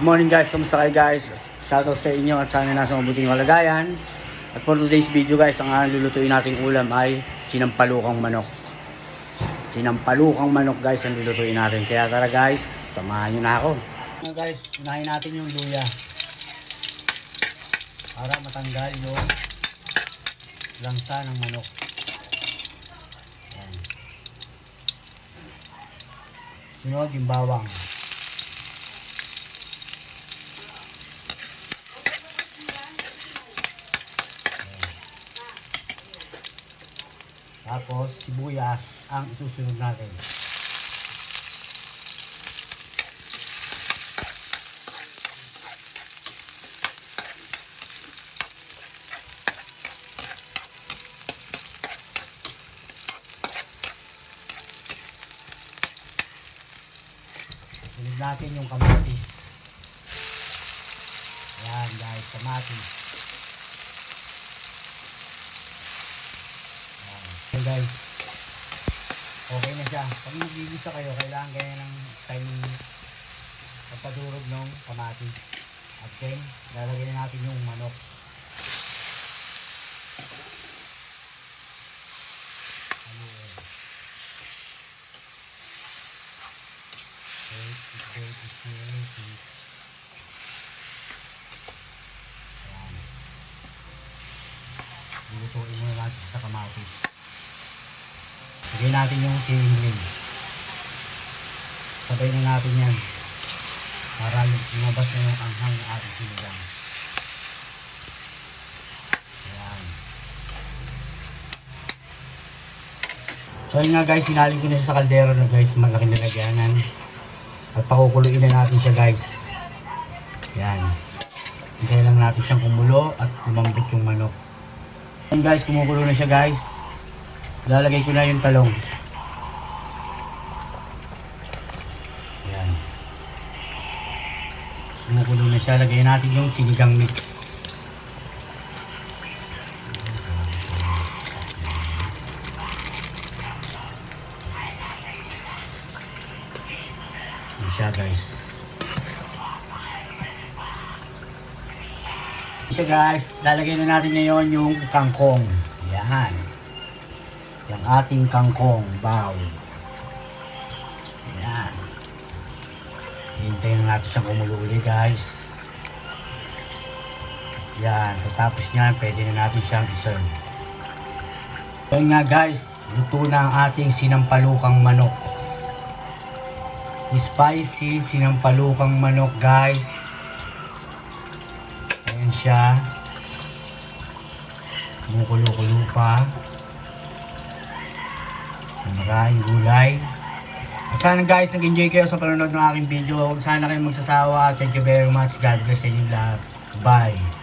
Good morning guys, kamusta kayo guys? Shoutout sa inyo at sana nasa mabuting kalagayan. At for today's video guys, ang lulutuin nating ulam ay sinampalukang manok. Sinampalukang manok guys ang lulutuin natin. Kaya tara guys, samahan nyo na ako. Guys, unahin natin yung luya para matanggal yung langsa ng manok. Ayan. Sunod yung bawang. Tapos sibuyas ang isusunod natin. Sunod natin yung kamatis. Ayan guys, kamatis. Okay guys, okay na siya. Pag nagigisa kayo, kailangan kayo ng time pagpadurog ng kamatis. At then, lalagyan natin yung manok. Ayan. Lutuin muna natin sa kamatis. Lagyan natin yung siling. Sabay na natin yan para lumabas na yung anghang ng ating sinigang. Ayan. So yun nga guys, sinalin ko na siya sa kaldero na guys, malaking lalagyanan. At pakukuluin na natin siya guys. Ayan. Hintayin lang natin siyang kumulo at lumambot yung manok. Ayan guys, kumukulo na siya guys. Lalagay ko na yung talong. Ayan. Kumukulo na siya. Lagay natin yung sinigang mix. Ayan siya guys. Ayan siya guys. Lalagay na natin ngayon yung kangkong. Ayan. Yung ating kangkong baw. Ayan. Hintayin natin siyang kumulo ulit guys. Ayan. Tapos niyan, pwede na natin siyang iserve. Ayan nga guys, luto na ang ating sinampalukang manok. Spicy sinampalukang manok guys. Ayan siya. Kumukulo-kulo pa. Maraming gulay. At sana guys, nag-enjoy kayo sa panonood ng aking video. Huwag sana kayong magsasawa. Thank you very much. God bless sa inyo lahat. Bye.